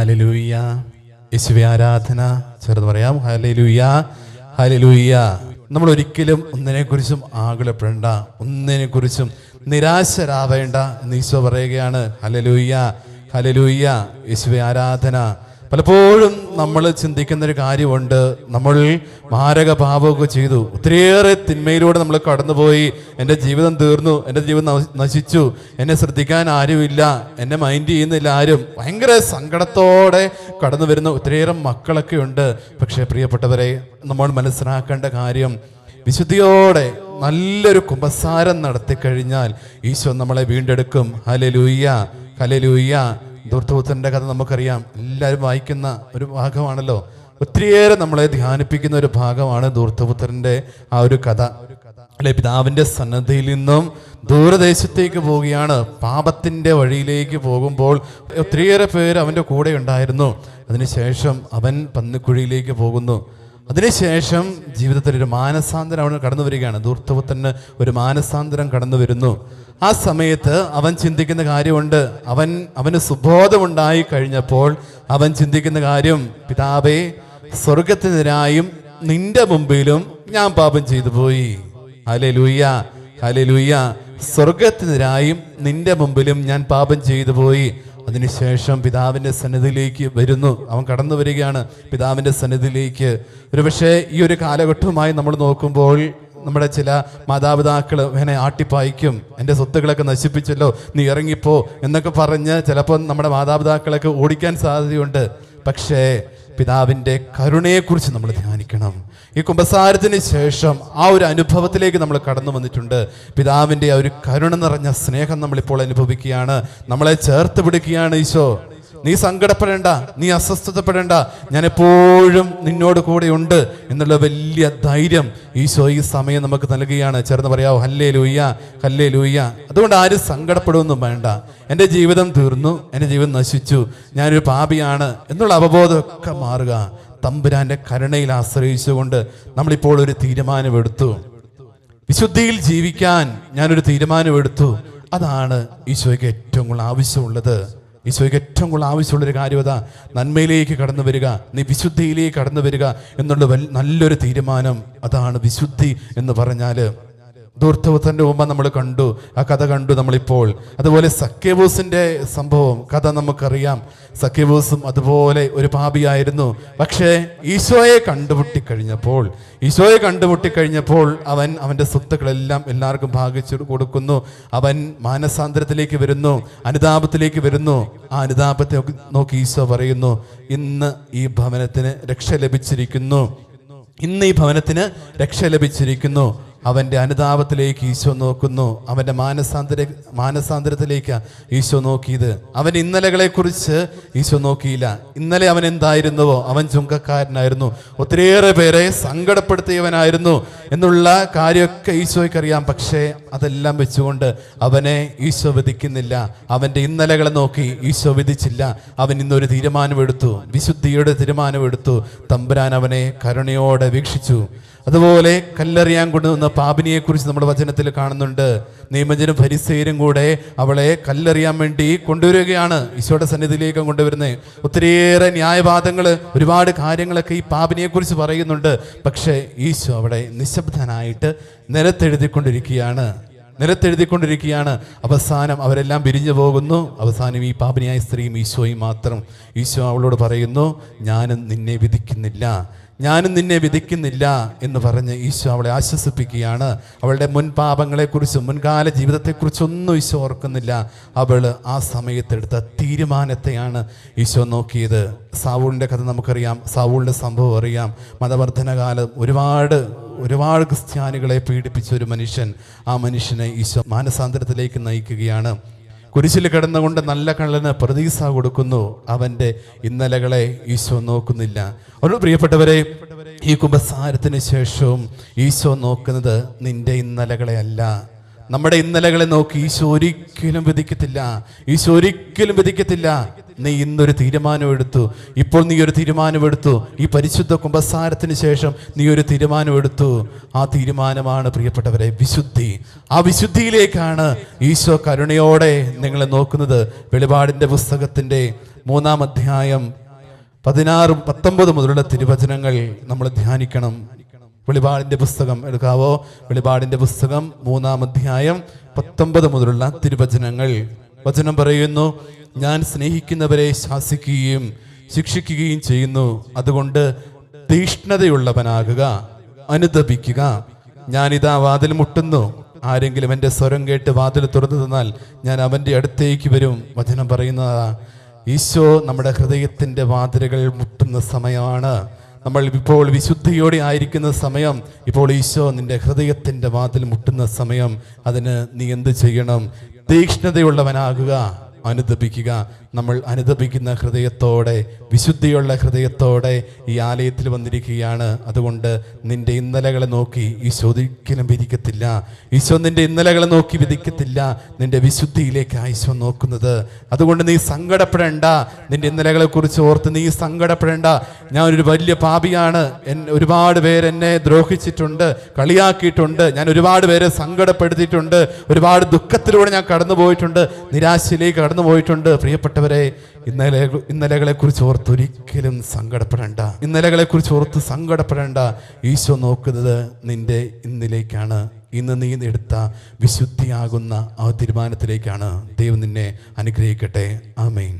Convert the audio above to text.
Hallelujah. യേശുവേ ആരാധന. ചേർന്ന് പറയാം, ഹല്ലേലൂയ, ഹല്ലേലൂയ. നമ്മൾ ഒരിക്കലും ഒന്നിനെക്കുറിച്ചും ആകുലപ്പെടേണ്ട, ഒന്നിനെക്കുറിച്ചും നിരാശരാവേണ്ട എന്ന് ഈശോ പറയുകയാണ്. Hallelujah, hallelujah. യേശുവേ ആരാധന. പലപ്പോഴും നമ്മൾ ചിന്തിക്കുന്നൊരു കാര്യമുണ്ട്, നമ്മൾ മാരക പാപമൊക്കെ ചെയ്തു, ഒത്തിരിയേറെ തിന്മയിലൂടെ നമ്മൾ കടന്നുപോയി, എൻ്റെ ജീവിതം തീർന്നു, എൻ്റെ ജീവിതം നശിച്ചു, എന്നെ ശ്രദ്ധിക്കാൻ ആരുമില്ല, എന്നെ മൈൻഡ് ചെയ്യുന്നില്ല ആരും, ഭയങ്കര സങ്കടത്തോടെ കടന്നു വരുന്ന ഒത്തിരിയേറെ മക്കളൊക്കെ ഉണ്ട്. പക്ഷേ പ്രിയപ്പെട്ടവരെ, നമ്മൾ മനസ്സിലാക്കേണ്ട കാര്യം, വിശുദ്ധിയോടെ നല്ലൊരു കുമ്പസാരം നടത്തിക്കഴിഞ്ഞാൽ ഈശോ നമ്മളെ വീണ്ടെടുക്കും. Hallelujah, hallelujah. ധൂർത്തപുത്രന്റെ കഥ നമുക്കറിയാം, എല്ലാവരും വായിക്കുന്ന ഒരു ഭാഗമാണല്ലോ, ഒത്തിരിയേറെ നമ്മളെ ധ്യാനിപ്പിക്കുന്ന ഒരു ഭാഗമാണ് ധൂർത്തപുത്രന്റെ ആ ഒരു കഥ. അല്ലെ, പിതാവിന്റെ സന്നദ്ധിയിൽ നിന്നും ദൂരദേശത്തേക്ക് പോവുകയാണ്, പാപത്തിന്റെ വഴിയിലേക്ക് പോകുമ്പോൾ ഒത്തിരിയേറെ പേര് അവന്റെ കൂടെ ഉണ്ടായിരുന്നു. അതിനുശേഷം അവൻ പന്നിക്കുഴിയിലേക്ക് പോകുന്നു. അതിനുശേഷം ജീവിതത്തിൽ ഒരു മാനസാന്തരം അവന് കടന്നു വരികയാണ്. ധൂർത്തപുത്രന് ഒരു മാനസാന്തരം കടന്നു വരുന്നു. ആ സമയത്ത് അവൻ ചിന്തിക്കുന്ന കാര്യമുണ്ട്. അവന് സുബോധമുണ്ടായി കഴിഞ്ഞപ്പോൾ അവൻ ചിന്തിക്കുന്ന കാര്യം, പിതാവേ, സ്വർഗത്തിനെതിരായും നിന്റെ മുമ്പിലും ഞാൻ പാപം ചെയ്തു പോയി. Hallelujah, hallelujah. സ്വർഗത്തിനെതിരായും നിന്റെ മുമ്പിലും ഞാൻ പാപം ചെയ്തു പോയി. അതിനുശേഷം പിതാവിൻ്റെ സന്നിധിയിലേക്ക് വരുന്നു. അവൻ കടന്നു വരികയാണ് പിതാവിൻ്റെ സന്നിധിയിലേക്ക്. ഒരുപക്ഷെ ഈ ഒരു കാലഘട്ടവുമായി നമ്മൾ നോക്കുമ്പോൾ നമ്മുടെ ചില മാതാപിതാക്കൾ ഇങ്ങനെ ആട്ടിപ്പായിക്കും, എൻ്റെ സ്വത്തുക്കളൊക്കെ നശിപ്പിച്ചല്ലോ, നീ ഇറങ്ങിപ്പോ എന്നൊക്കെ പറഞ്ഞ് ചിലപ്പോൾ നമ്മുടെ മാതാപിതാക്കളൊക്കെ ഓടിക്കാൻ സാധ്യതയുണ്ട്. പക്ഷേ പിതാവിൻ്റെ കരുണയെക്കുറിച്ച് നമ്മൾ ധ്യാനിക്കണം. ഈ കുമ്പസാരത്തിന് ശേഷം ആ ഒരു അനുഭവത്തിലേക്ക് നമ്മൾ കടന്നു വന്നിട്ടുണ്ട്. പിതാവിൻ്റെ ആ ഒരു കരുണ നിറഞ്ഞ സ്നേഹം നമ്മളിപ്പോൾ അനുഭവിക്കുകയാണ്. നമ്മളെ ചേർത്ത് പിടിക്കുകയാണ് ഈശോ. നീ സങ്കടപ്പെടേണ്ട, നീ അസ്വസ്ഥതപ്പെടേണ്ട, ഞാൻ എപ്പോഴും നിന്നോട് കൂടെ ഉണ്ട് എന്നുള്ള വലിയ ധൈര്യം ഈശോ ഈ സമയം നമുക്ക് നൽകുകയാണ്. ചേർന്ന് പറയാമോ, ഹല്ലേലൂയ, ഹല്ലേലൂയ. അതുകൊണ്ട് ആരും സങ്കടപ്പെടുകയൊന്നും വേണ്ട. എൻ്റെ ജീവിതം തീർന്നു, എൻ്റെ ജീവിതം നശിച്ചു, ഞാനൊരു പാപിയാണ് എന്നുള്ള അവബോധമൊക്കെ മാറുക. തമ്പുരാന്റെ കരുണയിൽ ആശ്രയിച്ചുകൊണ്ട് നമ്മളിപ്പോൾ ഒരു തീരുമാനമെടുത്തു. വിശുദ്ധിയിൽ ജീവിക്കാൻ ഞാനൊരു തീരുമാനമെടുത്തു. അതാണ് ഈശോയ്ക്ക് ഏറ്റവും കൂടുതൽ ആവശ്യമുള്ളത്. ഈശോയ്ക്ക് ഏറ്റവും കൂടുതൽ ആവശ്യമുള്ളൊരു കാര്യം അതാ, നന്മയിലേക്ക് കടന്നു വരിക, നീ വിശുദ്ധിയിലേക്ക് കടന്നു വരിക എന്നുള്ള നല്ലൊരു തീരുമാനം. അതാണ് വിശുദ്ധി എന്ന് പറഞ്ഞാൽ. ധൂർത്തപുത്രന്റെ മുമ്പ് നമ്മൾ കണ്ടു, ആ കഥ കണ്ടു നമ്മളിപ്പോൾ. അതുപോലെ സക്കേവൂസിന്റെ സംഭവം കഥ നമുക്കറിയാം. സക്കേവൂസും അതുപോലെ ഒരു പാപിയായിരുന്നു. പക്ഷേ ഈശോയെ കണ്ടുമുട്ടിക്കഴിഞ്ഞപ്പോൾ അവൻ അവൻ്റെ സ്വത്തുക്കളെല്ലാം എല്ലാവർക്കും ഭാഗിച്ചു കൊടുക്കുന്നു. അവൻ മാനസാന്തരത്തിലേക്ക് വരുന്നു, അനുതാപത്തിലേക്ക് വരുന്നു. ആ അനുതാപത്തെ നോക്കി ഈശോ പറയുന്നു, ഇന്ന് ഈ ഭവനത്തിന് രക്ഷ ലഭിച്ചിരിക്കുന്നു. അവൻ്റെ അനുതാപത്തിലേക്ക് ഈശോ നോക്കുന്നു. അവൻ്റെ മാനസാന്തരത്തിലേക്ക് ഈശോ നോക്കിയത്. അവൻ്റെ ഇന്നലകളെക്കുറിച്ച് ഈശോ നോക്കിയില്ല. ഇന്നലെ അവൻ എന്തായിരുന്നുവോ, അവൻ ചുങ്കക്കാരനായിരുന്നു, ഒത്തിരിയേറെ പേരെ സങ്കടപ്പെടുത്തിയവനായിരുന്നു എന്നുള്ള കാര്യമൊക്കെ ഈശോയ്ക്കറിയാം. പക്ഷേ അതെല്ലാം വെച്ചുകൊണ്ട് അവനെ ഈശോ വിധിക്കുന്നില്ല. അവൻ്റെ ഇന്നലകളെ നോക്കി ഈശോ വിധിച്ചില്ല. അവൻ ഇന്നൊരു തീരുമാനമെടുത്തു, വിശുദ്ധിയുടെ തീരുമാനമെടുത്തു. തമ്പുരാൻ അവനെ കരുണയോടെ വീക്ഷിച്ചു. അതുപോലെ കല്ലെറിയാൻ കൊണ്ടുവന്ന പാപിനിയെക്കുറിച്ച് നമ്മുടെ വചനത്തിൽ കാണുന്നുണ്ട്. നിയമജനും ഫരിസേയരും കൂടെ അവളെ കല്ലെറിയാൻ വേണ്ടി കൊണ്ടുവരികയാണ്, ഈശോയുടെ സന്നിധിയിലേക്ക് കൊണ്ടുവരുന്നത്. ഒത്തിരിയേറെ ന്യായവാദങ്ങൾ, ഒരുപാട് കാര്യങ്ങളൊക്കെ ഈ പാപിനിയെക്കുറിച്ച് പറയുന്നുണ്ട്. പക്ഷേ ഈശോ അവിടെ നിശബ്ദനായിട്ട് നിലത്തെഴുതിക്കൊണ്ടിരിക്കുകയാണ്. അവസാനം അവരെല്ലാം പിരിഞ്ഞു പോകുന്നു. അവസാനം ഈ പാപിനിയായ സ്ത്രീയും ഈശോയും മാത്രം. ഈശോ അവളോട് പറയുന്നു, ഞാനും നിന്നെ വിധിക്കുന്നില്ല എന്ന് പറഞ്ഞ് ഈശോ അവളെ ആശ്വസിപ്പിക്കുകയാണ്. അവളുടെ മുൻ പാപങ്ങളെക്കുറിച്ചും മുൻകാല ജീവിതത്തെക്കുറിച്ചൊന്നും ഈശോ ഓർക്കുന്നില്ല. അവൾ ആ സമയത്തെടുത്ത തീരുമാനത്തെയാണ് ഈശോ നോക്കിയത്. സാവൂളിൻ്റെ കഥ നമുക്കറിയാം, സാവൂളിൻ്റെ സംഭവം അറിയാം. മതവർദ്ധനകാലം ഒരുപാട് ക്രിസ്ത്യാനികളെ പീഡിപ്പിച്ച ഒരു മനുഷ്യൻ, ആ മനുഷ്യനെ ഈശോ മാനസാന്തരത്തിലേക്ക് നയിക്കുകയാണ്. കുരിശിൽ കിടന്നുകൊണ്ട് നല്ല കള്ളന് പ്രതീക്ഷ കൊടുക്കുന്നു. അവൻ്റെ ഇന്നലകളെ ഈശോ നോക്കുന്നില്ല. ഒരു പ്രിയപ്പെട്ടവരെ, ഈ കുമ്പസാരത്തിന് ശേഷവും ഈശോ നോക്കുന്നത് നിന്റെ ഇന്നലകളെ അല്ല, നമ്മുടെ ഇന്നലകളെ നോക്കി ഈശോ ഒരിക്കലും വിധിക്കത്തില്ല. നീ ഇന്നൊരു തീരുമാനമെടുത്തു. ഇപ്പോൾ നീ ഒരു തീരുമാനമെടുത്തു. ഈ പരിശുദ്ധ കുമ്പസാരത്തിന് ശേഷം നീ ഒരു തീരുമാനമെടുത്തു. ആ തീരുമാനമാണ് പ്രിയപ്പെട്ടവരെ വിശുദ്ധി. ആ വിശുദ്ധിയിലേക്കാണ് ഈശോ കരുണയോടെ നിങ്ങളെ നോക്കുന്നത്. വെളിപാടിൻ്റെ പുസ്തകത്തിൻ്റെ 3-ാം അധ്യായം 16-19 മുതലുള്ള തിരുവചനങ്ങൾ നമ്മൾ ധ്യാനിക്കണം. വെളിപാടിൻ്റെ പുസ്തകം എടുക്കാവോ? വെളിപാടിൻ്റെ പുസ്തകം 3-ാം അധ്യായം 19 മുതലുള്ള തിരുവചനങ്ങൾ. വചനം പറയുന്നു, ഞാൻ സ്നേഹിക്കുന്നവരെ ശാസിക്കുകയും ശിക്ഷിക്കുകയും ചെയ്യുന്നു. അതുകൊണ്ട് തീഷ്ണതയുള്ളവനാകുക, അനുതപിക്കുക. ഞാനിതാ വാതിൽ മുട്ടുന്നു. ആരെങ്കിലും എൻ്റെ സ്വരം കേട്ട് വാതിൽ തുറന്നു തന്നാൽ ഞാൻ അവൻ്റെ അടുത്തേക്ക് വരും. വചനം പറയുന്നതാ, ഈശോ നമ്മുടെ ഹൃദയത്തിൻ്റെ വാതിലുകൾ മുട്ടുന്ന സമയമാണ്. നമ്മൾ ഇപ്പോൾ വിശുദ്ധിയോടെ ആയിരിക്കുന്ന സമയം. ഇപ്പോൾ ഈശോ നിന്റെ ഹൃദയത്തിൻ്റെ വാതിൽ മുട്ടുന്ന സമയം. അതിന് നീ എന്ത് ചെയ്യണം? തീക്ഷ്ണതയുള്ളവനാകുക, അനുതപിക്കുക. നമ്മൾ അനുതപിക്കുന്ന ഹൃദയത്തോടെ, വിശുദ്ധിയുള്ള ഹൃദയത്തോടെ ഈ ആലയത്തിൽ വന്നിരിക്കുകയാണ്. അതുകൊണ്ട് നിന്റെ ഇന്നലകളെ നോക്കി ഈശോ ഒരിക്കലും വിധിക്കത്തില്ല. ഈശോ നിന്റെ ഇന്നലകളെ നോക്കി വിധിക്കത്തില്ല. നിന്റെ വിശുദ്ധിയിലേക്ക് ഈശോ നോക്കുന്നത്. അതുകൊണ്ട് നീ സങ്കടപ്പെടേണ്ട. നിന്റെ ഇന്നലകളെ കുറിച്ച് ഓർത്ത് നീ സങ്കടപ്പെടേണ്ട. ഞാൻ ഒരു വലിയ പാപിയാണ്. ഒരുപാട് പേര് എന്നെ ദ്രോഹിച്ചിട്ടുണ്ട്, കളിയാക്കിയിട്ടുണ്ട്. ഞാൻ ഒരുപാട് പേരെ സങ്കടപ്പെടുത്തിയിട്ടുണ്ട്. ഒരുപാട് ദുഃഖത്തിലൂടെ ഞാൻ കടന്നു പോയിട്ടുണ്ട്, നിരാശയിലേക്ക് കടന്നു പോയിട്ടുണ്ട്. പ്രിയപ്പെട്ടവരെ, ഇന്നലകളെ കുറിച്ച് ഓർത്ത് ഒരിക്കലും സങ്കടപ്പെടേണ്ട. ഇന്നലകളെ കുറിച്ച് ഓർത്ത് സങ്കടപ്പെടേണ്ട. ഈശോ നോക്കുന്നത് നിന്റെ ഇന്നിലേക്കാണ്. ഇന്ന് നീ എടുത്ത വിശുദ്ധിയാകുന്ന ആ തീരുമാനത്തിലേക്കാണ്. ദൈവം നിന്നെ അനുഗ്രഹിക്കട്ടെ. ആമേൻ.